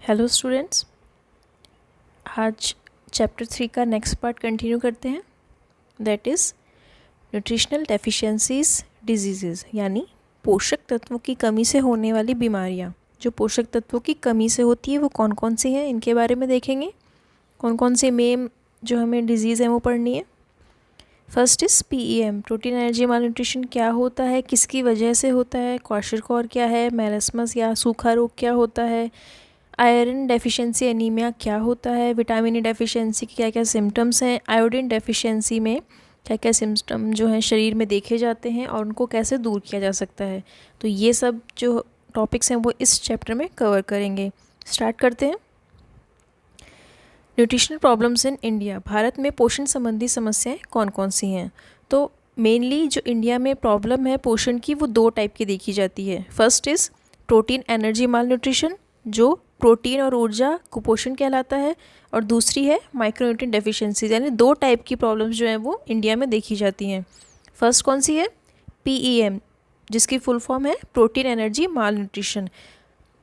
Hello students, आज chapter 3 का next part continue करते हैं। That is nutritional deficiencies disease, यानी पोषक तत्वों की कमी से होने वाली बीमारियाँ। जो पोषक तत्वों की कमी से होती है वो कौन कौन सी हैं, इनके बारे में देखेंगे। कौन कौन से मेन जो हमें डिजीज़ हैं वो पढ़नी है। First is PEM, protein energy mall nutrition क्या होता है, किसकी वजह से होता है, क्वाशरकॉर क्या है, मेरस्मस या सूखा रोग क्या होता है, आयरन डेफिशिएंसी एनीमिया क्या होता है, विटामिन ई डेफिशिएंसी के क्या क्या सिम्टम्स हैं, आयोडीन डेफिशिएंसी में क्या क्या सिम्टम जो हैं शरीर में देखे जाते हैं और उनको कैसे दूर किया जा सकता है। तो ये सब जो टॉपिक्स हैं वो इस चैप्टर में कवर करेंगे। स्टार्ट करते हैं। Nutritional problems in India, Bharat में पोषण संबंधी समस्याएं कौन कौन सी हैं। तो मेनली जो इंडिया में प्रॉब्लम है पोषण की वो दो टाइप की देखी जाती है। First is protein energy mall nutrition, जो प्रोटीन और ऊर्जा कुपोषण कहलाता है, और दूसरी है माइक्रोन्यूट्रिएंट डेफिशिएंसी, यानी दो टाइप की प्रॉब्लम्स जो हैं वो इंडिया में देखी जाती हैं। फर्स्ट कौन सी है? PEM, जिसकी फुल फॉर्म है प्रोटीन एनर्जी माल न्यूट्रिशन।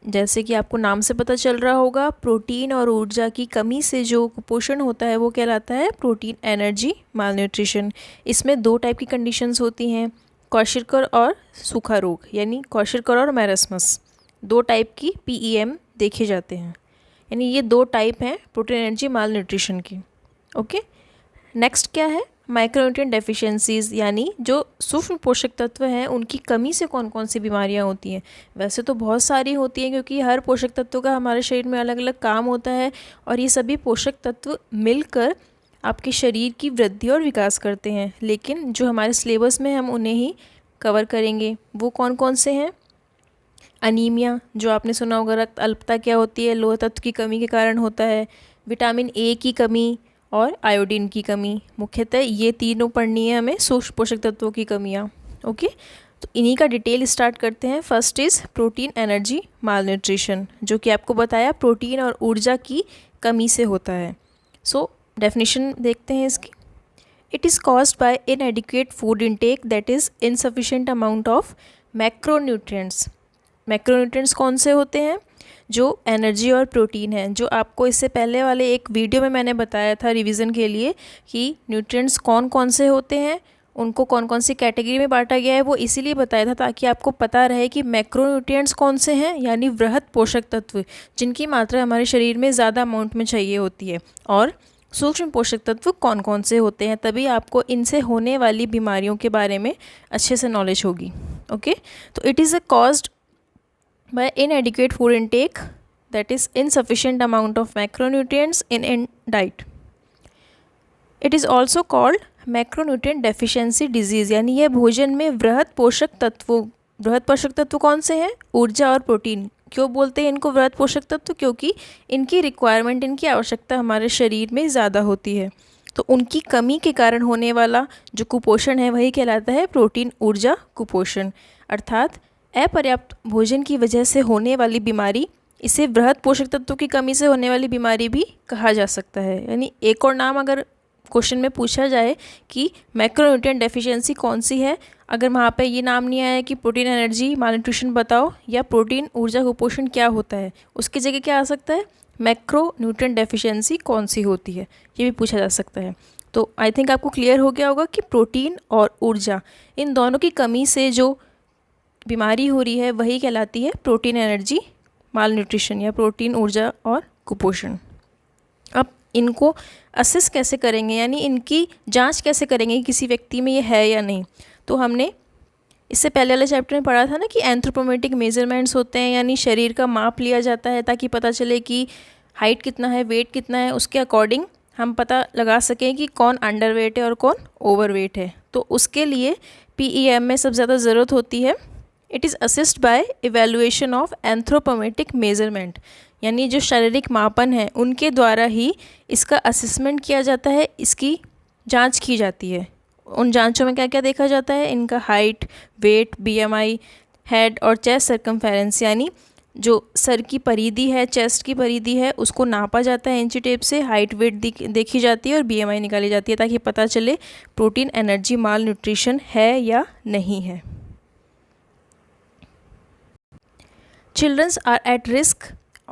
जैसे कि आपको नाम से पता चल रहा होगा, प्रोटीन और ऊर्जा की कमी से जो कुपोषण होता है वो कहलाता है प्रोटीन एनर्जी माल न्यूट्रिशन। इसमें दो टाइप की कंडीशंस होती हैं, क्वाशरकर और सूखा रोग, यानी क्वाशरकर और मेरस्मस। दो टाइप की PEM देखे जाते हैं, यानी ये दो टाइप हैं प्रोटीन एनर्जी माल न्यूट्रिशन की। ओके, नेक्स्ट क्या है? माइक्रोन्यूट्रिएंट डेफिशिएंसीज, यानी जो सूक्ष्म पोषक तत्व हैं उनकी कमी से कौन कौन सी बीमारियां होती हैं। वैसे तो बहुत सारी होती हैं, क्योंकि हर पोषक तत्व का हमारे शरीर में अलग अलग काम होता है और ये सभी पोषक तत्व मिलकर आपके शरीर की वृद्धि और विकास करते हैं। लेकिन जो हमारे सिलेबस में हम उन्हें ही कवर करेंगे। वो कौन कौन से हैं? अनीमिया, जो आपने सुना होगा, रक्त अल्पता क्या होती है, लोह तत्व की कमी के कारण होता है। विटामिन A की कमी और आयोडीन की कमी, मुख्यतः ये तीनों पढ़नी है हमें, सूक्ष्म पोषक तत्वों की कमियाँ। ओके, तो इन्हीं का डिटेल स्टार्ट करते हैं। First is protein energy mall nutrition, जो कि आपको बताया प्रोटीन और ऊर्जा की कमी से होता है। सो डेफिनेशन देखते हैं इसकी। It is caused by इनएडिक्वेट food intake, that is insufficient amount of macronutrients. Macronutrients कौन से होते हैं? जो एनर्जी और प्रोटीन है, जो आपको इससे पहले वाले एक वीडियो में मैंने बताया था रिवीजन के लिए कि न्यूट्रिएंट्स कौन कौन से होते हैं, उनको कौन कौन सी कैटेगरी में बांटा गया है। वो इसीलिए बताया था ताकि आपको पता रहे कि मैक्रोन्यूट्रिएंट्स कौन से हैं, यानी वृहद पोषक तत्व जिनकी मात्रा हमारे शरीर में ज़्यादा अमाउंट में चाहिए होती है, और सूक्ष्म पोषक तत्व कौन कौन से होते हैं। तभी आपको इनसे होने वाली बीमारियों के बारे में अच्छे से नॉलेज होगी। ओके, तो it is a caused by inadequate food intake, that is insufficient amount of macronutrients in diet. It is also called macronutrient deficiency disease, यानी यह भोजन में वृहद पोषक तत्व कौन से हैं? ऊर्जा और प्रोटीन। क्यों बोलते हैं इनको वृहद पोषक तत्व? क्योंकि इनकी रिक्वायरमेंट, इनकी आवश्यकता हमारे शरीर में ज़्यादा होती है। तो उनकी कमी के कारण होने वाला जो कुपोषण है वही कहलाता है प्रोटीन ऊर्जा कुपोषण। अर्थात अपर्याप्त भोजन की वजह से होने वाली बीमारी, इसे वृहद पोषक तत्वों की कमी से होने वाली बीमारी भी कहा जा सकता है। यानी एक और नाम अगर क्वेश्चन में पूछा जाए कि मैक्रोन्यूट्रिएंट डेफिशिएंसी कौन सी है, अगर वहाँ पे ये नाम नहीं आया कि प्रोटीन एनर्जी माल न्यूट्रिशन बताओ या प्रोटीन ऊर्जा कुपोषण क्या होता है, उसकी जगह क्या आ सकता है? मैक्रोन्यूट्रिएंट डेफिशिएंसी कौन सी होती है, ये भी पूछा जा सकता है। तो आई थिंक आपको क्लियर हो गया होगा कि प्रोटीन और ऊर्जा, इन दोनों की कमी से जो बीमारी हो रही है वही कहलाती है प्रोटीन एनर्जी माल न्यूट्रिशन या प्रोटीन ऊर्जा और कुपोषण। अब इनको असेस कैसे करेंगे, यानी इनकी जांच कैसे करेंगे कि किसी व्यक्ति में ये है या नहीं। तो हमने इससे पहले वाले चैप्टर में पढ़ा था ना कि एंथ्रोपोमेट्रिक मेजरमेंट्स होते हैं, यानी शरीर का माप लिया जाता है ताकि पता चले कि हाइट कितना है, वेट कितना है, उसके अकॉर्डिंग हम पता लगा सकें कि कौन अंडर वेट है और कौन ओवर वेट है। तो उसके लिए PEM में सबसे ज़्यादा ज़रूरत होती है। It is assist by evaluation of anthropometric measurement, यानी जो शारीरिक मापन है उनके द्वारा ही इसका असेसमेंट किया जाता है, इसकी जांच की जाती है। उन जांचों में क्या क्या देखा जाता है? इनका हाइट, वेट, BMI, हेड और चेस्ट सर्कमफेरेंस, यानी जो सर की परिधि है, चेस्ट की परिधि है, उसको नापा जाता है इंची टेप से। हाइट, वेट देखी जाती है और BMI निकाली जाती है ताकि पता चले प्रोटीन एनर्जी माल न्यूट्रिशन है या नहीं है। Children are at risk,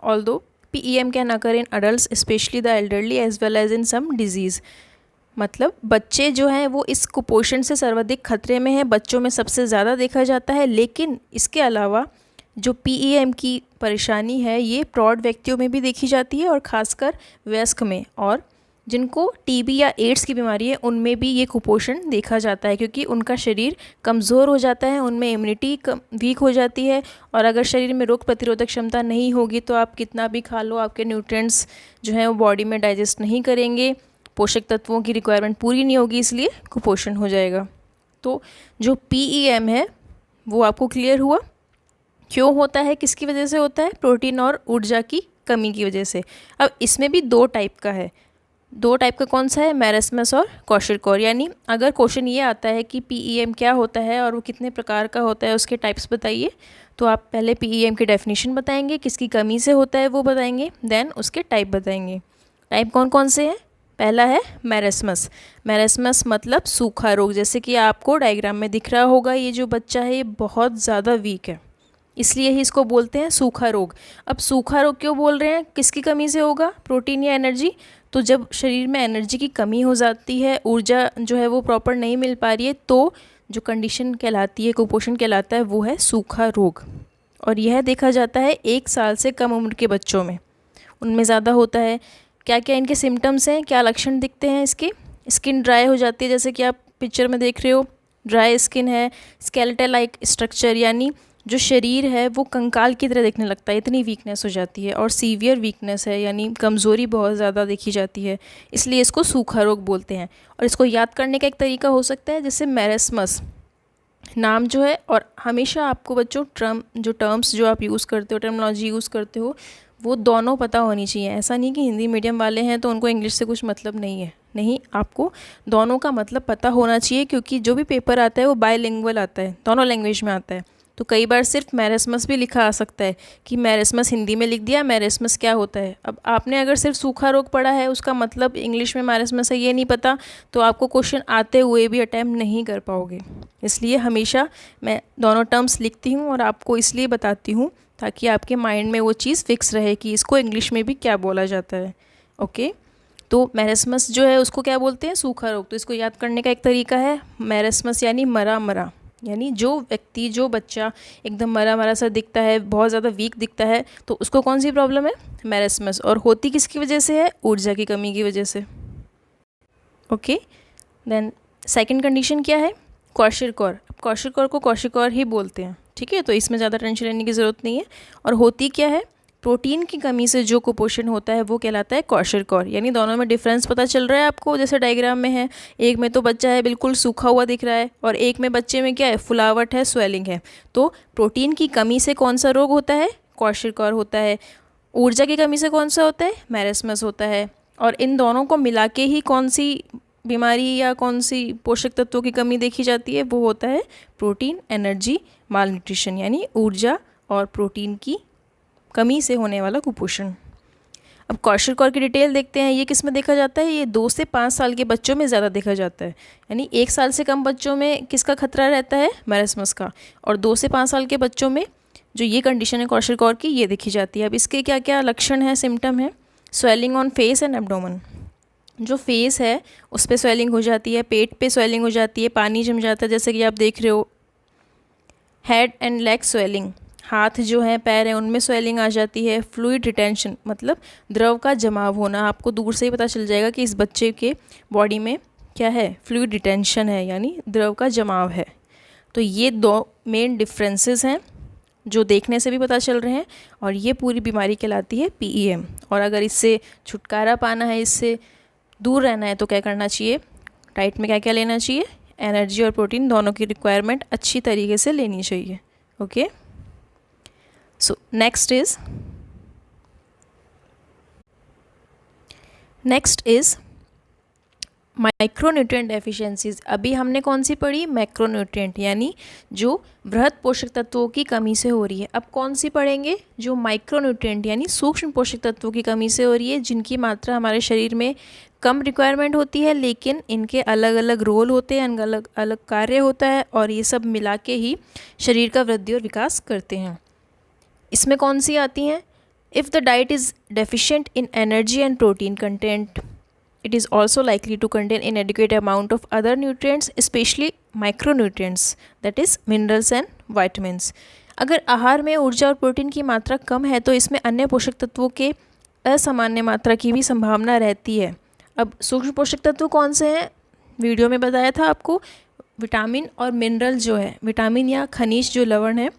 although PEM can occur in adult especially the elderly as well as in some disease. मतलब बच्चे जो हैं वो इस कुपोषण से सर्वाधिक खतरे में हैं, बच्चों में सबसे ज़्यादा देखा जाता है। लेकिन इसके अलावा जो PEM की परेशानी है ये प्रौढ़ व्यक्तियों में भी देखी जाती है और ख़ासकर वयस्क में, और जिनको TB या एड्स की बीमारी है उनमें भी ये कुपोषण देखा जाता है, क्योंकि उनका शरीर कमज़ोर हो जाता है, उनमें इम्यूनिटी वीक हो जाती है। और अगर शरीर में रोग प्रतिरोधक क्षमता नहीं होगी तो आप कितना भी खा लो, आपके न्यूट्रिएंट्स जो हैं वो बॉडी में डाइजेस्ट नहीं करेंगे, पोषक तत्वों की रिक्वायरमेंट पूरी नहीं होगी, इसलिए कुपोषण हो जाएगा। तो जो PEM है वो आपको क्लियर हुआ क्यों होता है, किसकी वजह से होता है, प्रोटीन और ऊर्जा की कमी की वजह से। अब इसमें भी दो टाइप का है। दो टाइप का कौन सा है, मैरस्मस और क्वाशरकॉर। यानी अगर क्वेश्चन ये आता है कि PEM क्या होता है और वो कितने प्रकार का होता है, उसके टाइप्स बताइए, तो आप पहले PEM की डेफिनेशन बताएंगे, किसकी कमी से होता है वो बताएंगे, देन उसके टाइप बताएंगे। टाइप कौन कौन से हैं, पहला है मैरस्मस। मैरस्मस मतलब सूखा रोग। जैसे कि आपको डायग्राम में दिख रहा होगा, ये जो बच्चा है ये बहुत ज़्यादा वीक है, इसलिए ही इसको बोलते हैं सूखा रोग। अब सूखा रोग क्यों बोल रहे हैं, किसकी कमी से होगा, प्रोटीन या एनर्जी। तो जब शरीर में एनर्जी की कमी हो जाती है, ऊर्जा जो है वो प्रॉपर नहीं मिल पा रही है, तो जो कंडीशन कहलाती है, कुपोषण कहलाता है, वो है सूखा रोग। और यह देखा जाता है 1 साल से कम उम्र के बच्चों में, उनमें ज़्यादा होता है। क्या क्या इनके सिम्टम्स हैं, क्या लक्षण दिखते हैं इसके, स्किन ड्राई हो जाती है, जैसे कि आप पिक्चर में देख रहे हो, ड्राई स्किन है। स्केलेटल लाइक स्ट्रक्चर, यानी जो शरीर है वो कंकाल की तरह दिखने लगता है, इतनी वीकनेस हो जाती है। और सीवियर वीकनेस है, यानी कमज़ोरी बहुत ज़्यादा देखी जाती है, इसलिए इसको सूखा रोग बोलते हैं। और इसको याद करने का एक तरीका हो सकता है, जैसे मैरस्मस नाम जो है, और हमेशा आपको बच्चों टर्म्स जो आप यूज़ करते हो, टर्मिनोलॉजी यूज़ करते हो, वो दोनों पता होनी चाहिए। ऐसा नहीं कि हिंदी मीडियम वाले हैं तो उनको इंग्लिश से कुछ मतलब नहीं है, नहीं, आपको दोनों का मतलब पता होना चाहिए, क्योंकि जो भी पेपर आता है वो बायलिंगुअल आता है, दोनों लैंग्वेज में आता है। तो कई बार सिर्फ मैरस्मस भी लिखा आ सकता है कि मैरस्मस हिंदी में लिख दिया, मैरस्मस क्या होता है। अब आपने अगर सिर्फ सूखा रोग पढ़ा है, उसका मतलब इंग्लिश में मैरस्मस है ये नहीं पता, तो आपको क्वेश्चन आते हुए भी अटैम्प्ट नहीं कर पाओगे। इसलिए हमेशा मैं दोनों टर्म्स लिखती हूँ और आपको इसलिए बताती हूँ ताकि आपके माइंड में वो चीज़ फिक्स रहे कि इसको इंग्लिश में भी क्या बोला जाता है। ओके, तो मैरस्मस जो है उसको क्या बोलते हैं, सूखा रोग। तो इसको याद करने का एक तरीका है, मैरस्मस यानी मरा मरा, यानी जो व्यक्ति, जो बच्चा एकदम मरा मरा सा दिखता है, बहुत ज़्यादा वीक दिखता है, तो उसको कौन सी प्रॉब्लम है, मैरस्मस। और होती किसकी वजह से है, ऊर्जा की कमी की वजह से। ओके, देन सेकंड कंडीशन क्या है, क्वाशरकॉर। अब क्वाशरकॉर को क्वाशरकॉर ही बोलते हैं, ठीक है, तो इसमें ज़्यादा टेंशन लेने की ज़रूरत नहीं है। और होती क्या है, प्रोटीन की कमी से जो कुपोषण होता है वो कहलाता है क्वाशरकॉर। यानी दोनों में डिफरेंस पता चल रहा है आपको, जैसे डायग्राम में है, एक में तो बच्चा है बिल्कुल सूखा हुआ दिख रहा है, और एक में बच्चे में क्या है, फुलावट है, स्वेलिंग है। तो प्रोटीन की कमी से कौन सा रोग होता है, क्वाशरकॉर होता है। ऊर्जा की कमी से कौन सा होता है, मैरस्मस होता है। और इन दोनों को मिला के ही कौन सी बीमारी या कौन सी पोषक तत्वों की कमी देखी जाती है, वो होता है प्रोटीन एनर्जी माल न्यूट्रिशन, यानी ऊर्जा और प्रोटीन की कमी से होने वाला कुपोषण। अब क्वाशरकॉर की डिटेल देखते हैं, ये किस में देखा जाता है, ये 2 से 5 साल के बच्चों में ज़्यादा देखा जाता है। यानी 1 साल से कम बच्चों में किसका खतरा रहता है, मैरस्मस का। और 2 से 5 साल के बच्चों में जो ये कंडीशन है क्वाशरकॉर की, ये देखी जाती है। अब इसके क्या क्या लक्षण हैं, सिम्टम है, swelling on face and abdomen. जो फेस है उस पर स्वेलिंग हो जाती है, पेट पे स्वेलिंग हो जाती है, पानी जम जाता है, जैसे कि आप देख रहे हो। हेड एंड लेग स्वेलिंग, हाथ जो है, पैर हैं, उनमें स्वेलिंग आ जाती है। फ्लूइड रिटेंशन, मतलब द्रव का जमाव होना, आपको दूर से ही पता चल जाएगा कि इस बच्चे के बॉडी में क्या है, फ्लूइड रिटेंशन है, यानी द्रव का जमाव है। तो ये 2 मेन डिफरेंसेस हैं जो देखने से भी पता चल रहे हैं, और ये पूरी बीमारी कहलाती है PEM। और अगर इससे छुटकारा पाना है, इससे दूर रहना है, तो क्या करना चाहिए, डाइट में क्या क्या लेना चाहिए, एनर्जी और प्रोटीन दोनों की रिक्वायरमेंट अच्छी तरीके से लेनी चाहिए। Okay, so next is micronutrient deficiencies. अभी हमने कौन सी पढ़ी, मैक्रोन्यूट्रिएंट, यानी जो बृहद पोषक तत्वों की कमी से हो रही है। अब कौन सी पढ़ेंगे, जो माइक्रोन्यूट्रिएंट यानी सूक्ष्म पोषक तत्वों की कमी से हो रही है, जिनकी मात्रा हमारे शरीर में कम रिक्वायरमेंट होती है, लेकिन इनके अलग अलग रोल होते हैं, अलग अलग कार्य होता है, और ये सब मिला के ही शरीर का वृद्धि और विकास करते हैं। इसमें कौन सी आती हैं, If the diet is deficient in energy and protein content, it is also likely to contain inadequate amount of other nutrients, especially micronutrients, that is minerals and vitamins. अगर आहार में ऊर्जा और प्रोटीन की मात्रा कम है तो इसमें अन्य पोषक तत्वों के असामान्य मात्रा की भी संभावना रहती है। अब सूक्ष्म पोषक तत्व कौन से हैं? वीडियो में बताया था आपको। विटामिन और मिनरल जो है, विटामिन या खनिज जो लवण है,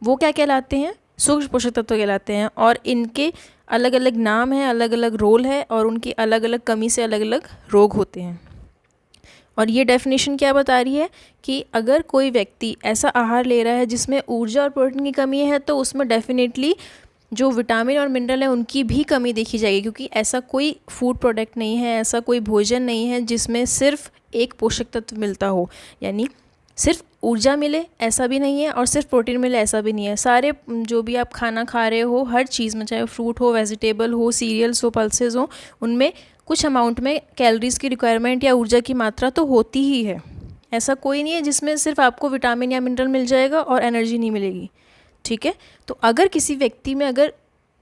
वो क्या कहलाते हैं? सूक्ष्म पोषक तत्व कहलाते हैं। और इनके अलग अलग नाम हैं, अलग अलग रोल है और उनकी अलग अलग कमी से अलग अलग रोग होते हैं। और ये डेफिनेशन क्या बता रही है कि अगर कोई व्यक्ति ऐसा आहार ले रहा है जिसमें ऊर्जा और प्रोटीन की कमी है तो उसमें डेफिनेटली जो विटामिन और मिनरल है उनकी भी कमी देखी जाएगी, क्योंकि ऐसा कोई फूड प्रोडक्ट नहीं है, ऐसा कोई भोजन नहीं है जिसमें सिर्फ एक पोषक तत्व मिलता हो, यानी सिर्फ ऊर्जा मिले ऐसा भी नहीं है और सिर्फ प्रोटीन मिले ऐसा भी नहीं है। सारे जो भी आप खाना खा रहे हो, हर चीज़ में, चाहे फ्रूट हो, वेजिटेबल हो, सीरियल्स हो, पल्सेस हो, उनमें कुछ अमाउंट में कैलोरीज़ की रिक्वायरमेंट या ऊर्जा की मात्रा तो होती ही है। ऐसा कोई नहीं है जिसमें सिर्फ आपको विटामिन या मिनरल मिल जाएगा और एनर्जी नहीं मिलेगी। ठीक है, तो अगर किसी व्यक्ति में अगर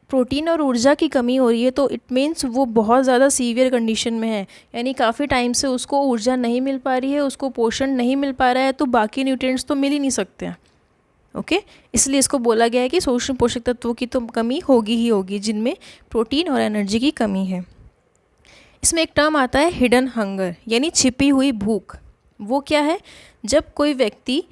प्रोटीन और ऊर्जा की कमी हो रही है तो इट मीन्स वो बहुत ज़्यादा सीवियर कंडीशन में है, यानी काफ़ी टाइम से उसको ऊर्जा नहीं मिल पा रही है, उसको पोषण नहीं मिल पा रहा है, तो बाकी न्यूट्रिएंट्स तो मिल ही नहीं सकते हैं। ओके, इसलिए इसको बोला गया है कि सूक्ष्म पोषक तत्वों की तो कमी होगी ही होगी जिनमें प्रोटीन और एनर्जी की कमी है। इसमें एक टर्म आता है हिडन हंगर, यानी छिपी हुई भूख। वो क्या है? जब कोई व्यक्ति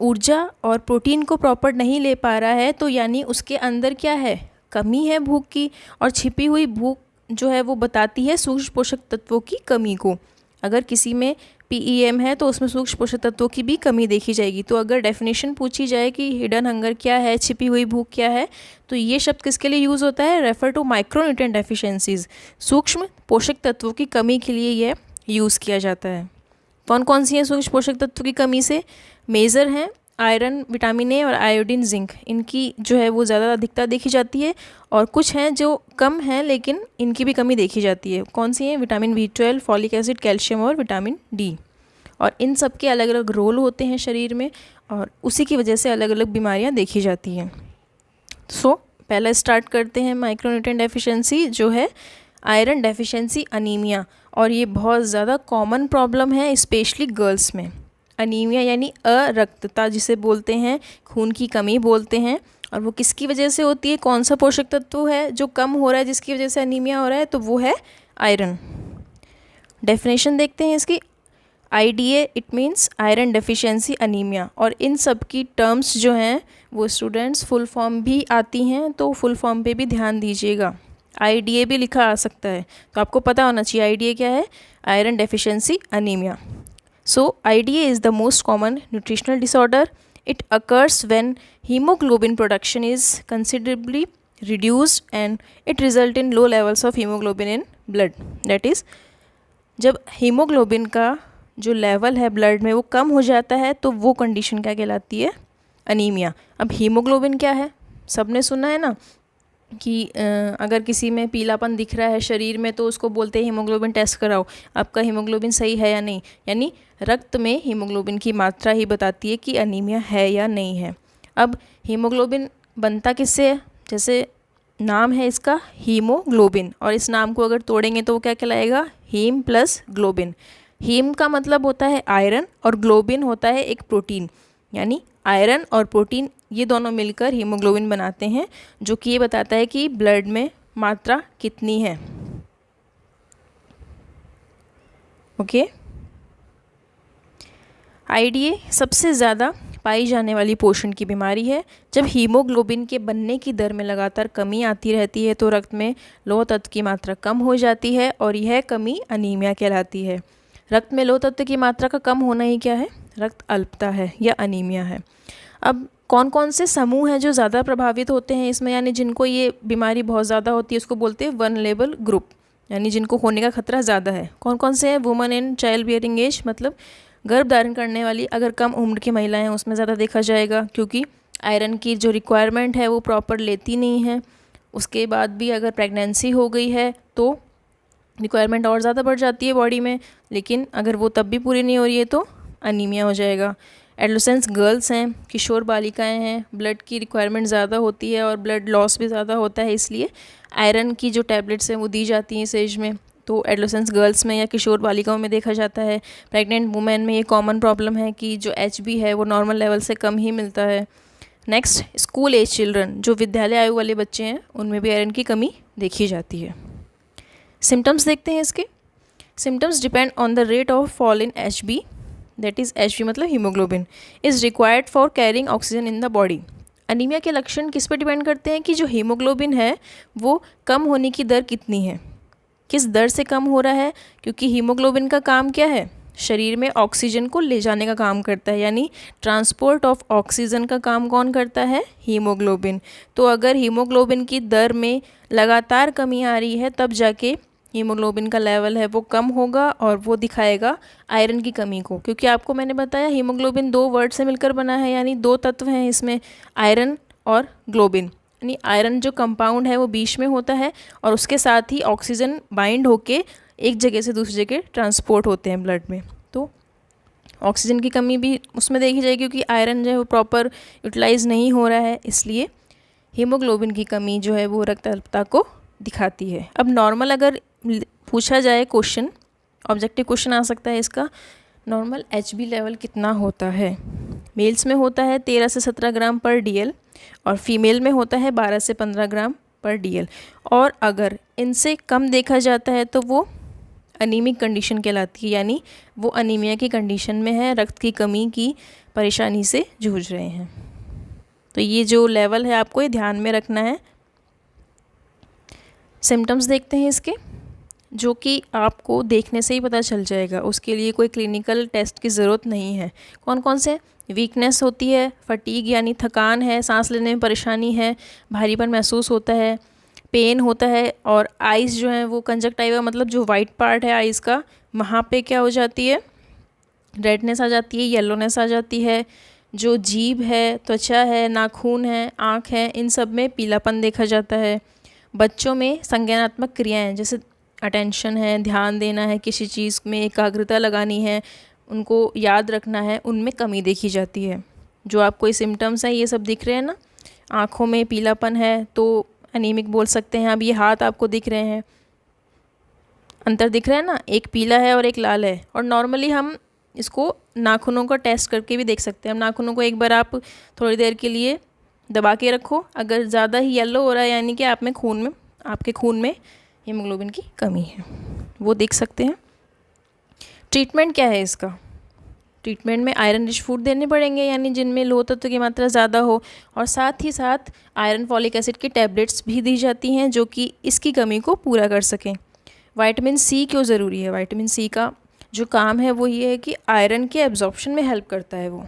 ऊर्जा और प्रोटीन को प्रॉपर नहीं ले पा रहा है तो यानी उसके अंदर क्या है? कमी है भूख की। और छिपी हुई भूख जो है वो बताती है सूक्ष्म पोषक तत्वों की कमी को। अगर किसी में PEM है तो उसमें सूक्ष्म पोषक तत्वों की भी कमी देखी जाएगी। तो अगर डेफिनेशन पूछी जाए कि हिडन हंगर क्या है, छिपी हुई भूख क्या है, तो ये शब्द किसके लिए यूज़ होता है? रेफर टू माइक्रोन्यूट्रिएंट डेफिशिएंसीज, सूक्ष्म पोषक तत्वों की कमी के लिए यह यूज़ किया जाता है। कौन कौन सी हैं सूक्ष्म पोषक तत्व की कमी से? मेजर हैं आयरन, विटामिन ए और आयोडीन, जिंक, इनकी जो है वो ज़्यादा अधिकता देखी जाती है। और कुछ हैं जो कम हैं लेकिन इनकी भी कमी देखी जाती है। कौन सी हैं? Vitamin B12, folic acid, calcium और विटामिन D। और इन सब के अलग अलग रोल होते हैं शरीर में और उसी की वजह से अलग अलग बीमारियां देखी जाती हैं। सो पहला स्टार्ट करते हैं माइक्रोन्यूट्रिएंट डेफिशिएंसी, जो है आयरन डेफिशिएंसी अनीमिया। और ये बहुत ज़्यादा कॉमन प्रॉब्लम है स्पेशली गर्ल्स में। अनीमिया यानी अरक्तता जिसे बोलते हैं, खून की कमी बोलते हैं। और वो किसकी वजह से होती है? कौन सा पोषक तत्व है जो कम हो रहा है जिसकी वजह से अनीमिया हो रहा है? तो वो है आयरन। डेफिनेशन देखते हैं इसकी। IDA it means iron deficiency anaemia. और इन सब की टर्म्स जो हैं वो स्टूडेंट्स फुल फॉर्म भी आती हैं, तो फुल फॉर्म पे भी ध्यान दीजिएगा। IDA भी लिखा आ सकता है, तो आपको पता होना चाहिए IDA क्या है? Iron deficiency anaemia. So IDA is the most common nutritional disorder. It occurs when hemoglobin production is considerably reduced and it result in low levels of hemoglobin in blood. That is, जब haemoglobin का जो level है blood में वो कम हो जाता है तो वो कंडीशन क्या कहलाती है? अनीमिया। अब हीमोग्लोबिन क्या है? सबने सुना है ना कि अगर किसी में पीलापन दिख रहा है शरीर में तो उसको बोलते हैं हीमोग्लोबिन टेस्ट कराओ, आपका हीमोग्लोबिन सही है या नहीं। यानी रक्त में हीमोग्लोबिन की मात्रा ही बताती है कि अनीमिया है या नहीं है। अब हीमोग्लोबिन बनता किससे है? जैसे नाम है इसका हीमोग्लोबिन, और इस नाम को अगर तोड़ेंगे तो वो क्या कहलाएगा? Haem plus globin. हीम का मतलब होता है आयरन और ग्लोबिन होता है एक प्रोटीन, यानी आयरन और प्रोटीन ये दोनों मिलकर हीमोग्लोबिन बनाते हैं, जो कि ये बताता है कि ब्लड में मात्रा कितनी है। ओके, IDA सबसे ज़्यादा पाई जाने वाली पोषण की बीमारी है। जब हीमोग्लोबिन के बनने की दर में लगातार कमी आती रहती है तो रक्त में लौह तत्व की मात्रा कम हो जाती है और यह कमी अनीमिया कहलाती है। रक्त में लौह तत्व की मात्रा का कम होना ही क्या है? रक्त अल्पता है या अनीमिया है। अब कौन कौन से समूह हैं जो ज़्यादा प्रभावित होते हैं इसमें, यानी जिनको ये बीमारी बहुत ज़्यादा होती है, उसको बोलते हैं वल्नरेबल ग्रुप, यानी जिनको होने का खतरा ज़्यादा है। कौन कौन से हैं? Women in child bearing age, मतलब गर्भ धारण करने वाली अगर कम उम्र की महिलाएं हैं उसमें ज़्यादा देखा जाएगा, क्योंकि आयरन की जो रिक्वायरमेंट है वो प्रॉपर लेती नहीं है। उसके बाद भी अगर प्रेगनेंसी हो गई है तो रिक्वायरमेंट और ज़्यादा बढ़ जाती है बॉडी में, लेकिन अगर वो तब भी पूरी नहीं हो रही है तो अनीमिया हो जाएगा। एडोलेसेंस गर्ल्स हैं, किशोर बालिकाएं हैं, ब्लड की रिक्वायरमेंट ज़्यादा होती है और ब्लड लॉस भी ज़्यादा होता है, इसलिए आयरन की जो टैबलेट्स हैं वो दी जाती हैं इस एज में। तो एडोलेसेंस गर्ल्स में या किशोर बालिकाओं में देखा जाता है। प्रेग्नेंट वुमेन में ये कॉमन प्रॉब्लम है कि जो HB है वो नॉर्मल लेवल से कम ही मिलता है। नेक्स्ट, स्कूल एज चिल्ड्रन, जो विद्यालय आयु वाले बच्चे हैं उनमें भी आयरन की कमी देखी जाती है। सिम्टम्स देखते हैं इसके। Symptoms depend on the rate of fall in HB, that is HB मतलब haemoglobin, is required for carrying oxygen in the body. Anaemia के लक्षण किस पर डिपेंड करते हैं कि जो हीमोग्लोबिन है वो कम होने की दर कितनी है, किस दर से कम हो रहा है, क्योंकि हीमोग्लोबिन का काम क्या है, शरीर में ऑक्सीजन को ले जाने का काम करता है, यानी ट्रांसपोर्ट ऑफ ऑक्सीजन का काम कौन करता है, हीमोग्लोबिन। तो अगर हीमोग्लोबिन की दर में लगातार कमी आ रही है तब जाके हीमोग्लोबिन का लेवल है वो कम होगा और वो दिखाएगा आयरन की कमी को, क्योंकि आपको मैंने बताया हीमोग्लोबिन 2 वर्ड से मिलकर बना है, यानी 2 तत्व हैं इसमें, आयरन और ग्लोबिन। यानी आयरन जो कंपाउंड है वो बीच में होता है और उसके साथ ही ऑक्सीजन बाइंड होके एक जगह से दूसरी जगह ट्रांसपोर्ट होते हैं ब्लड में। तो ऑक्सीजन की कमी भी उसमें देखी जाएगी, क्योंकि आयरन जो है वो प्रॉपर यूटिलाइज नहीं हो रहा है, इसलिए हीमोग्लोबिन की कमी जो है वो रक्त अल्पता को दिखाती है। अब नॉर्मल अगर पूछा जाए क्वेश्चन, ऑब्जेक्टिव क्वेश्चन आ सकता है इसका, नॉर्मल HB लेवल कितना होता है। मेल्स में होता है 13 से 17 ग्राम पर DL और फीमेल में होता है 12 से 15 ग्राम पर DL, और अगर इनसे कम देखा जाता है तो वो अनीमिक कंडीशन कहलाती है, यानी वो अनीमिया की कंडीशन में है, रक्त की कमी की परेशानी से जूझ रहे हैं। तो ये जो लेवल है आपको ये ध्यान में रखना है। सिम्टम्स देखते हैं इसके, जो कि आपको देखने से ही पता चल जाएगा, उसके लिए कोई क्लिनिकल टेस्ट की ज़रूरत नहीं है। कौन कौन से, वीकनेस होती है, फटीग यानी थकान है, सांस लेने में परेशानी है, भारीपन महसूस होता है, पेन होता है, और आइज़ जो है वो कंजक्टिवा मतलब जो वाइट पार्ट है आइज़ का, वहाँ पे क्या हो जाती है, रेडनेस आ जाती है, येलोनेस आ जाती है। जो जीभ है, त्वचा है, नाखून है, आँख है, इन सब में पीलापन देखा जाता है। बच्चों में संज्ञानात्मक क्रियाएं जैसे अटेंशन है, ध्यान देना है, किसी चीज़ में एकाग्रता लगानी है, उनको याद रखना है, उनमें कमी देखी जाती है। जो आपको ये सिम्टम्स हैं ये सब दिख रहे हैं ना, आँखों में पीलापन है तो अनीमिक बोल सकते हैं। अब ये हाथ आपको दिख रहे हैं, अंतर दिख रहा है ना, एक पीला है और एक लाल है। और नॉर्मली हम इसको नाखूनों का टेस्ट करके भी देख सकते हैं। हम नाखूनों को एक बार आप थोड़ी देर के लिए दबा के रखो, अगर ज़्यादा ही येलो हो रहा है यानी कि आपके खून में हीमोग्लोबिन की कमी है, वो देख सकते हैं। ट्रीटमेंट क्या है इसका, ट्रीटमेंट में आयरन रिच फूड देने पड़ेंगे, यानी जिनमें लोह तत्व की मात्रा ज़्यादा हो, और साथ ही साथ आयरन फॉलिक एसिड की टैबलेट्स भी दी जाती हैं जो कि इसकी कमी को पूरा कर सकें। विटामिन C क्यों ज़रूरी है, विटामिन C का जो काम है वो ये है कि आयरन के एब्जॉर्प्शन में हेल्प करता है। वो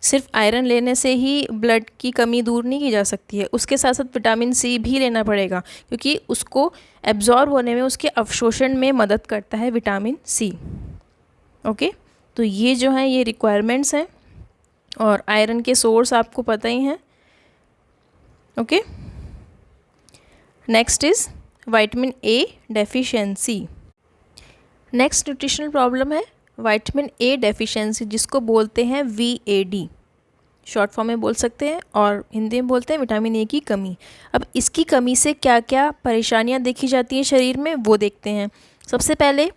सिर्फ आयरन लेने से ही ब्लड की कमी दूर नहीं की जा सकती है, उसके साथ साथ विटामिन C भी लेना पड़ेगा, क्योंकि उसको एब्जॉर्ब होने में, उसके अवशोषण में मदद करता है विटामिन C। ओके, तो ये जो हैं ये रिक्वायरमेंट्स हैं, और आयरन के सोर्स आपको पता ही हैं। Okay, next is vitamin A deficiency. Next nutritional problem है विटामिन A डेफिशिएंसी, जिसको बोलते हैं VAD, शॉर्ट फॉर्म में बोल सकते हैं, और हिंदी में बोलते हैं विटामिन A की कमी। अब इसकी कमी से क्या क्या परेशानियां देखी जाती हैं शरीर में वो देखते हैं। सबसे पहले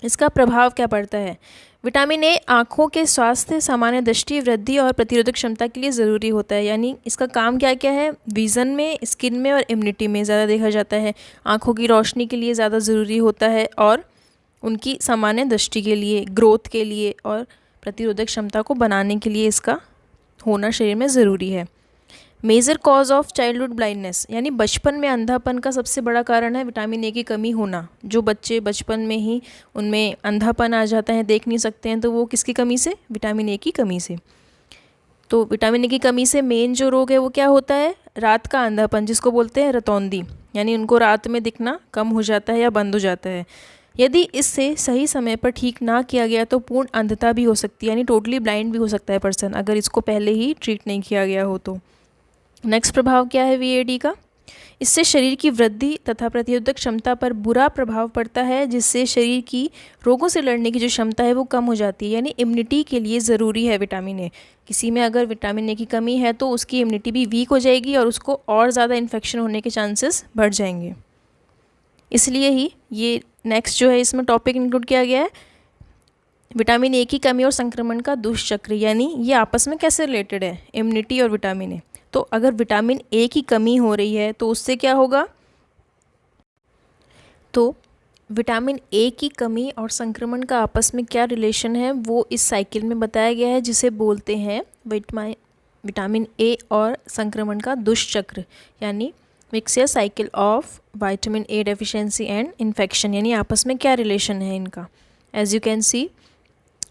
इसका प्रभाव क्या पड़ता है। विटामिन A आँखों के स्वास्थ्य, सामान्य दृष्टि वृद्धि और प्रतिरोधक क्षमता के लिए ज़रूरी होता है, यानी इसका काम क्या क्या है, विज़न में, स्किन में और इम्यूनिटी में ज़्यादा देखा जाता है। आँखों की रोशनी के लिए ज़्यादा ज़रूरी होता है, और उनकी सामान्य दृष्टि के लिए, ग्रोथ के लिए और प्रतिरोधक क्षमता को बनाने के लिए इसका होना शरीर में ज़रूरी है। Major cause of childhood blindness, यानी बचपन में अंधापन का सबसे बड़ा कारण है विटामिन A की कमी होना। जो बच्चे बचपन में ही उनमें अंधापन आ जाता है, देख नहीं सकते हैं, तो वो किसकी कमी से, विटामिन A की कमी से। तो विटामिन A की कमी से मेन जो रोग है वो क्या होता है, रात का अंधापन, जिसको बोलते हैं रतौंधी, यानी उनको रात में दिखना कम हो जाता है या बंद हो जाता है। यदि इससे सही समय पर ठीक ना किया गया तो पूर्ण अंधता भी हो सकती है, यानी टोटली ब्लाइंड भी हो सकता है पर्सन, अगर इसको पहले ही ट्रीट नहीं किया गया हो तो। नेक्स्ट प्रभाव क्या है VAD का, इससे शरीर की वृद्धि तथा प्रतिरोधक क्षमता पर बुरा प्रभाव पड़ता है, जिससे शरीर की रोगों से लड़ने की जो क्षमता है वो कम हो जाती है। यानी इम्यूनिटी के लिए ज़रूरी है विटामिन ए। किसी में अगर विटामिन ए की कमी है तो उसकी इम्यूनिटी भी वीक हो जाएगी और उसको और ज़्यादा इन्फेक्शन होने के चांसेस बढ़ जाएंगे। इसलिए ही ये नेक्स्ट जो है इसमें टॉपिक इंक्लूड किया गया है, विटामिन ए की कमी और संक्रमण का दुष्चक्र। यानी ये आपस में कैसे रिलेटेड है, इम्यूनिटी और विटामिन ए। तो अगर विटामिन ए की कमी हो रही है तो उससे क्या होगा, तो विटामिन ए की कमी और संक्रमण का आपस में क्या रिलेशन है वो इस साइकिल में बताया गया है, जिसे बोलते हैं विटामिन ए और संक्रमण का दुष्चक्र, यानी vicious cycle of vitamin A deficiency and infection. यानी आपस में क्या रिलेशन है इनका। As you can see,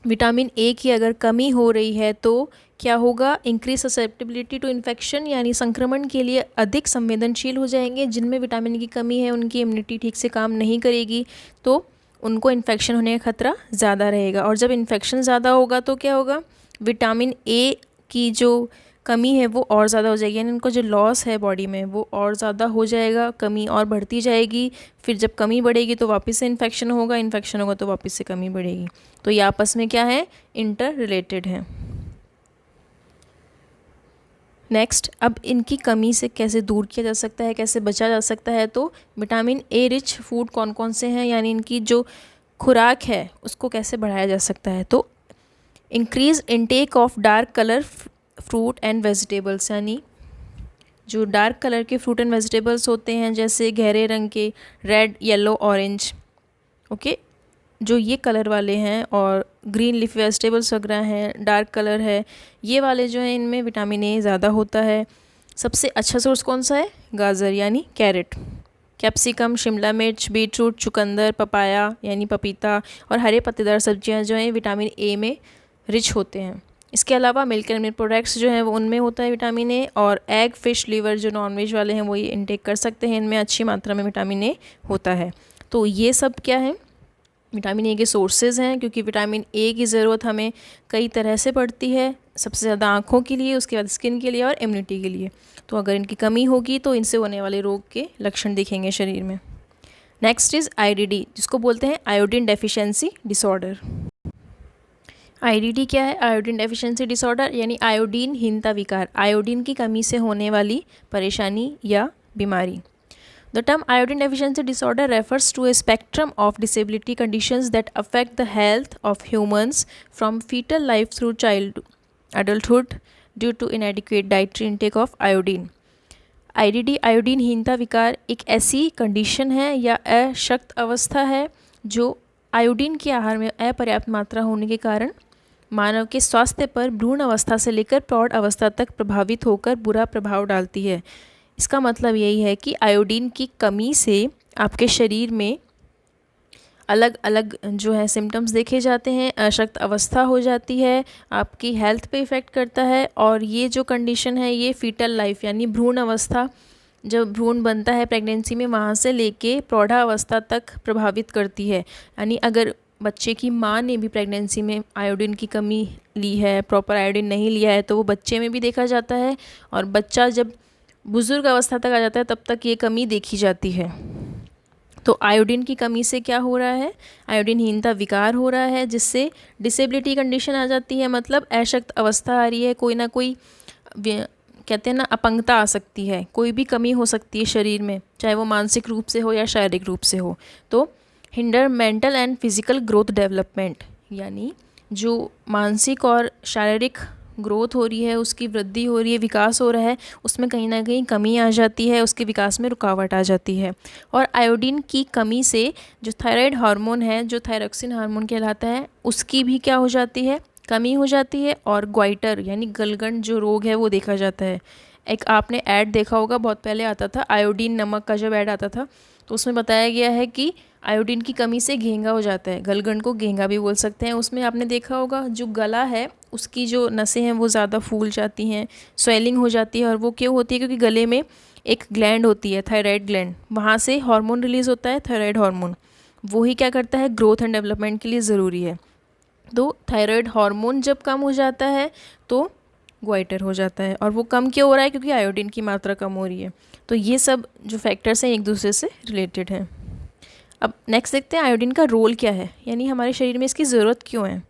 vitamin A की अगर कमी हो रही है तो क्या होगा, इंक्रीज ससेप्टिबिलिटी टू इन्फेक्शन, यानी संक्रमण के लिए अधिक संवेदनशील हो जाएंगे। जिनमें विटामिन की कमी है उनकी इम्यूनिटी ठीक से काम नहीं करेगी तो उनको इन्फेक्शन होने का खतरा ज़्यादा रहेगा। और जब इन्फेक्शन ज़्यादा होगा तो क्या होगा, विटामिन ए की जो कमी है वो और ज़्यादा हो जाएगी, यानी उनको जो लॉस है बॉडी में वो और ज़्यादा हो जाएगा, कमी और बढ़ती जाएगी। फिर जब कमी बढ़ेगी तो वापस से इन्फेक्शन होगा तो वापस से कमी बढ़ेगी। तो ये आपस में क्या है, इंटर रिलेटेड है। नेक्स्ट, अब इनकी कमी से कैसे दूर किया जा सकता है, कैसे बचा जा सकता है। तो विटामिन ए रिच फूड कौन कौन से हैं, यानी इनकी जो खुराक है उसको कैसे बढ़ाया जा सकता है। तो increase intake of dark colour fruit and vegetables, यानी जो डार्क कलर के फ्रूट एंड वेजिटेबल्स होते हैं जैसे गहरे रंग के रेड, येलो, ऑरेंज, ओके, जो ये कलर वाले हैं, और ग्रीन लीफ वेजिटेबल्स वगैरह हैं, डार्क कलर है, ये वाले जो हैं इनमें विटामिन ए ज़्यादा होता है। सबसे अच्छा सोर्स कौन सा है, गाजर यानी कैरेट, कैप्सिकम, शिमला मिर्च, बीटरूट, चुकंदर, पपाया यानी पपीता और हरे पत्तेदार सब्जियां जो हैं विटामिन ए में रिच होते हैं। इसके अलावा मिल्क एंड मिल्क प्रोडक्ट्स जो हैं वो उनमें होता है विटामिन ए, और एग, फिश, लीवर जो नॉनवेज वाले हैं वो ये इनटेक कर सकते हैं, इनमें अच्छी मात्रा में विटामिन ए होता है। तो ये सब क्या है, विटामिन ए के सोर्सेज हैं, क्योंकि विटामिन ए की ज़रूरत हमें कई तरह से पड़ती है, सबसे ज़्यादा आँखों के लिए, उसके बाद स्किन के लिए और इम्यूनिटी के लिए। तो अगर इनकी कमी होगी तो इनसे होने वाले रोग के लक्षण दिखेंगे शरीर में। नेक्स्ट इज़ आईडीडी, जिसको बोलते हैं आयोडीन डेफिशिएंसी डिसऑर्डर। आईडीडी क्या है, आयोडीन डेफिशिएंसी डिसऑर्डर, यानी आयोडीन हीनता विकार, आयोडीन की कमी से होने वाली परेशानी या बीमारी। The term iodine deficiency disorder refers to a spectrum of disability conditions that affect the health of humans from fetal life through adulthood due to inadequate dietary intake of iodine. IDD iodine हीनता विकार एक ऐसी condition है या अशक्त अवस्था है जो आयोडीन के आहार में अपर्याप्त मात्रा होने के कारण मानव के स्वास्थ्य पर भ्रूण अवस्था से लेकर प्रौढ़ अवस्था तक प्रभावित होकर बुरा प्रभाव डालती है। इसका मतलब यही है कि आयोडीन की कमी से आपके शरीर में अलग अलग जो है सिम्टम्स देखे जाते हैं, अशक्त अवस्था हो जाती है, आपकी हेल्थ पे इफ़ेक्ट करता है। और ये जो कंडीशन है ये फीटल लाइफ यानी भ्रूण अवस्था, जब भ्रूण बनता है प्रेगनेंसी में, वहाँ से लेके प्रौढ़ावस्था तक प्रभावित करती है। यानी अगर बच्चे की माँ ने भी प्रेगनेंसी में आयोडीन की कमी ली है, प्रॉपर आयोडीन नहीं लिया है, तो वो बच्चे में भी देखा जाता है, और बच्चा जब बुज़ुर्ग अवस्था तक आ जाता है तब तक ये कमी देखी जाती है। तो आयोडीन की कमी से क्या हो रहा है, आयोडीनहीनता विकार हो रहा है, जिससे डिसेबिलिटी कंडीशन आ जाती है, मतलब अशक्त अवस्था आ रही है, कोई ना कोई कहते हैं ना अपंगता आ सकती है, कोई भी कमी हो सकती है शरीर में, चाहे वो मानसिक रूप से हो या शारीरिक रूप से हो। तो hinder mental and physical growth development, यानी जो मानसिक और शारीरिक ग्रोथ हो रही है, उसकी वृद्धि हो रही है, विकास हो रहा है, उसमें कहीं ना कहीं कमी आ जाती है, उसके विकास में रुकावट आ जाती है। और आयोडीन की कमी से जो थायराइड हार्मोन है, जो थायरोक्सिन हार्मोन कहलाता है, उसकी भी क्या हो जाती है, कमी हो जाती है। और ग्वाइटर यानी गलगंड जो रोग है वो देखा जाता है। एक आपने ऐड देखा होगा, बहुत पहले आता था, आयोडीन नमक का जब ऐड आता था तो उसमें बताया गया है कि आयोडीन की कमी से घेंगा हो जाता है, गलगंड को घेंगा भी बोल सकते हैं। उसमें आपने देखा होगा जो गला है उसकी जो नसें हैं वो ज़्यादा फूल जाती हैं, स्वेलिंग हो जाती है। और वो क्यों होती है, क्योंकि गले में एक ग्लैंड होती है, थायराइड ग्लैंड, वहाँ से हार्मोन रिलीज़ होता है, थायराइड हार्मोन। वही क्या करता है, ग्रोथ एंड डेवलपमेंट के लिए ज़रूरी है। तो थायराइड हार्मोन जब कम हो जाता है तो ग्वाइटर हो जाता है। और वो कम क्यों हो रहा है? क्योंकि आयोडीन की मात्रा कम हो रही है। तो ये सब जो फैक्टर्स हैं एक दूसरे से रिलेटेड हैं। अब नेक्स्ट देखते हैं आयोडीन का रोल क्या है, यानी हमारे शरीर में इसकी ज़रूरत क्यों है।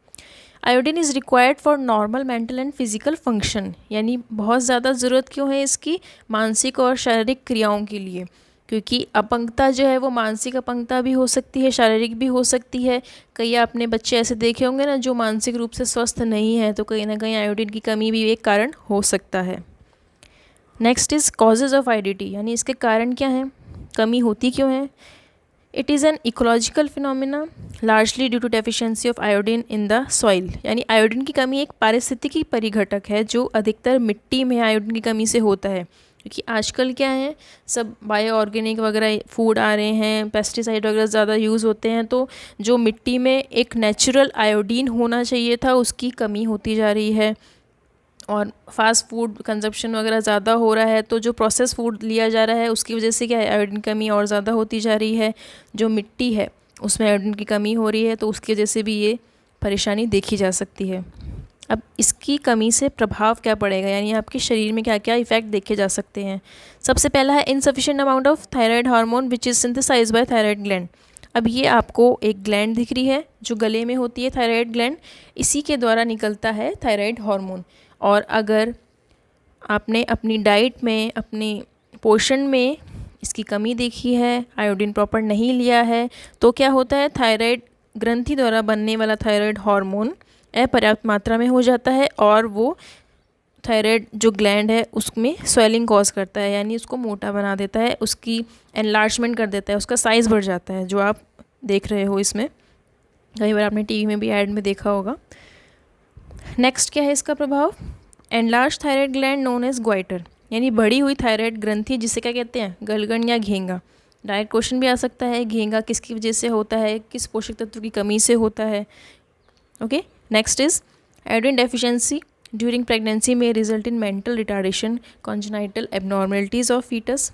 Iodine is required for normal mental and physical function, यानी बहुत ज़्यादा ज़रूरत क्यों है इसकी? मानसिक और शारीरिक क्रियाओं के लिए, क्योंकि अपंगता जो है वो मानसिक अपंगता भी हो सकती है, शारीरिक भी हो सकती है। कई आपने बच्चे ऐसे देखे होंगे ना जो मानसिक रूप से स्वस्थ नहीं है, तो कहीं ना कहीं आयोडीन की कमी भी एक कारण हो सकता है। Next is causes of IDD, यानी इसके कारण क्या हैं, कमी होती क्यों है। It is an ecological phenomena largely due to deficiency of iodine in the soil, यानी आयोडीन की कमी एक पारिस्थितिकी परिघटक है जो अधिकतर मिट्टी में आयोडीन की कमी से होता है। क्योंकि आजकल क्या है, सब बायो ऑर्गेनिक वगैरह फूड आ रहे हैं, पेस्टिसाइड वगैरह ज़्यादा यूज़ होते हैं, तो जो मिट्टी में एक नेचुरल आयोडीन होना चाहिए था उसकी कमी होती जा रही है। और फास्ट फूड कंजप्शन वगैरह ज़्यादा हो रहा है, तो जो प्रोसेस फूड लिया जा रहा है उसकी वजह से क्या है, आयोडीन कमी और ज़्यादा होती जा रही है। जो मिट्टी है उसमें आयोडीन की कमी हो रही है, तो उसकी वजह से भी ये परेशानी देखी जा सकती है। अब इसकी कमी से प्रभाव क्या पड़ेगा, यानी आपके शरीर में क्या क्या इफ़ेक्ट देखे जा सकते हैं। सबसे पहला है insufficient amount of thyroid hormone which is synthesized by thyroid gland. अब ये आपको एक ग्लैंड दिख रही है जो गले में होती है, थायराइड ग्लैंड, इसी के द्वारा निकलता है थायराइड हार्मोन। और अगर आपने अपनी डाइट में, अपने पोषण में इसकी कमी देखी है, आयोडीन प्रॉपर नहीं लिया है, तो क्या होता है, थायराइड ग्रंथि द्वारा बनने वाला थायराइड हार्मोन अपर्याप्त मात्रा में हो जाता है और वो थायराइड जो ग्लैंड है उसमें स्वेलिंग कॉज करता है, यानी उसको मोटा बना देता है, उसकी एनलार्जमेंट कर देता है, उसका साइज़ बढ़ जाता है, जो आप देख रहे हो इसमें। कई बार आपने टीवी में भी ऐड में देखा होगा। नेक्स्ट क्या है इसका प्रभाव, enlarge thyroid gland known as goitre, यानी बढ़ी हुई थायराइड ग्रंथि जिसे क्या कहते हैं, गलगंड या घेंगा। डायरेक्ट क्वेश्चन भी आ सकता है, घेंगा किसकी वजह से होता है, किस पोषक तत्व की कमी से होता है। Okay, next is iodine deficiency during pregnancy में result in mental retardation, congenital abnormalities of foetus.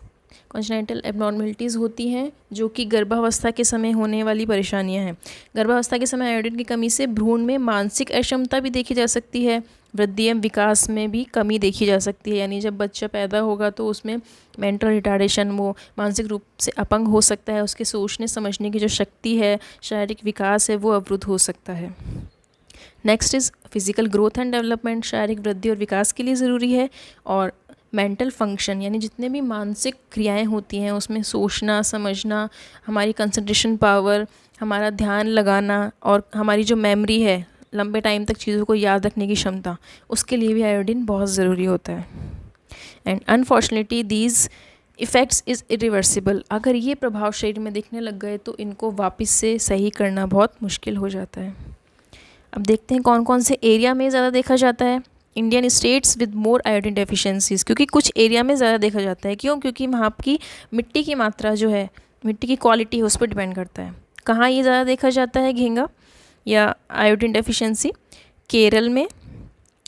Congenital abnormalities होती हैं जो कि गर्भावस्था के समय होने वाली परेशानियां हैं। गर्भावस्था के समय आयोडीन की कमी से भ्रूण में मानसिक अक्षमता भी देखी जा सकती है, वृद्धि एवं विकास में भी कमी देखी जा सकती है, यानी जब बच्चा पैदा होगा तो उसमें मेंटल रिटार्डेशन, वो मानसिक रूप से अपंग हो सकता है, उसके सोचने समझने की जो शक्ति है, शारीरिक विकास है, वो अवरुद्ध हो सकता है। Next is physical growth and development, शारीरिक वृद्धि और विकास के लिए ज़रूरी है। और मेंटल फंक्शन, यानी जितने भी मानसिक क्रियाएं होती हैं उसमें सोचना समझना, हमारी कंसंट्रेशन पावर, हमारा ध्यान लगाना और हमारी जो मेमोरी है, लंबे टाइम तक चीज़ों को याद रखने की क्षमता, उसके लिए भी आयोडीन बहुत ज़रूरी होता है। And unfortunately these effects is irreversible, अगर ये प्रभाव शरीर में दिखने लग गए तो इनको वापस से सही करना बहुत मुश्किल हो जाता है। अब देखते हैं कौन कौन से एरिया में ज़्यादा देखा जाता है। Indian states with more iodine deficiencies, क्योंकि कुछ एरिया में ज़्यादा देखा जाता है। क्यों? क्योंकि वहाँ की मिट्टी की मात्रा जो है, मिट्टी की क्वालिटी है, उस पर डिपेंड करता है। कहाँ ये ज़्यादा देखा जाता है घेंगा या आयोडीन डेफिशिएंसी? केरल में,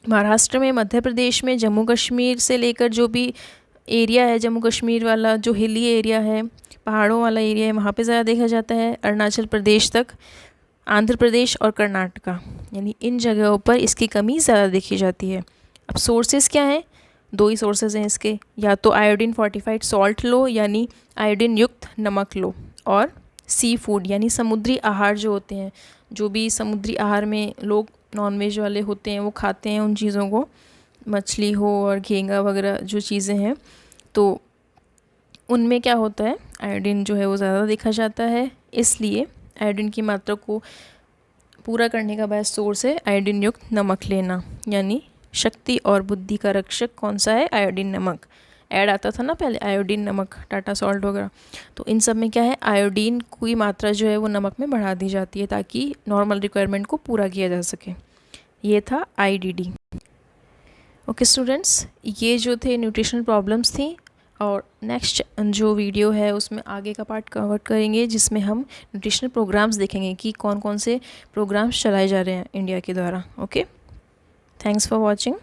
महाराष्ट्र में, मध्य प्रदेश में, जम्मू कश्मीर से लेकर जो भी एरिया है, जम्मू कश्मीर वाला जो हिली एरिया है, पहाड़ों वाला एरिया है, वहाँ पे ज़्यादा देखा जाता है। अरुणाचल प्रदेश तक, आंध्र प्रदेश और कर्नाटका, यानी इन जगहों पर इसकी कमी ज़्यादा देखी जाती है। अब सोर्सेज क्या हैं? दो ही सोर्सेज हैं इसके, या तो आयोडीन फोर्टिफाइड सॉल्ट लो, यानी आयोडीन युक्त नमक लो, और सी फूड, यानी समुद्री आहार जो होते हैं, जो भी समुद्री आहार में लोग नॉनवेज वाले होते हैं वो खाते हैं उन चीज़ों को, मछली हो और घेंगा वगैरह जो चीज़ें हैं, तो उनमें क्या होता है, आयोडीन जो है वो ज़्यादा देखा जाता है। इसलिए आयोडीन की मात्रा को पूरा करने का बेस्ट सोर्स है आयोडीन युक्त नमक लेना, यानी शक्ति और बुद्धि का रक्षक कौन सा है? आयोडीन नमक। ऐड आता था ना पहले, आयोडीन नमक, टाटा सॉल्ट वगैरह, तो इन सब में क्या है, आयोडीन की मात्रा जो है वो नमक में बढ़ा दी जाती है ताकि नॉर्मल रिक्वायरमेंट को पूरा किया जा सके। ये था आईडीडी। ओके स्टूडेंट्स, ये जो थे न्यूट्रिशनल प्रॉब्लम्स थी, और नेक्स्ट जो वीडियो है उसमें आगे का पार्ट कवर करेंगे जिसमें हम न्यूट्रिशनल प्रोग्राम्स देखेंगे कि कौन कौन से प्रोग्राम्स चलाए जा रहे हैं इंडिया के द्वारा। Okay, thanks for watching.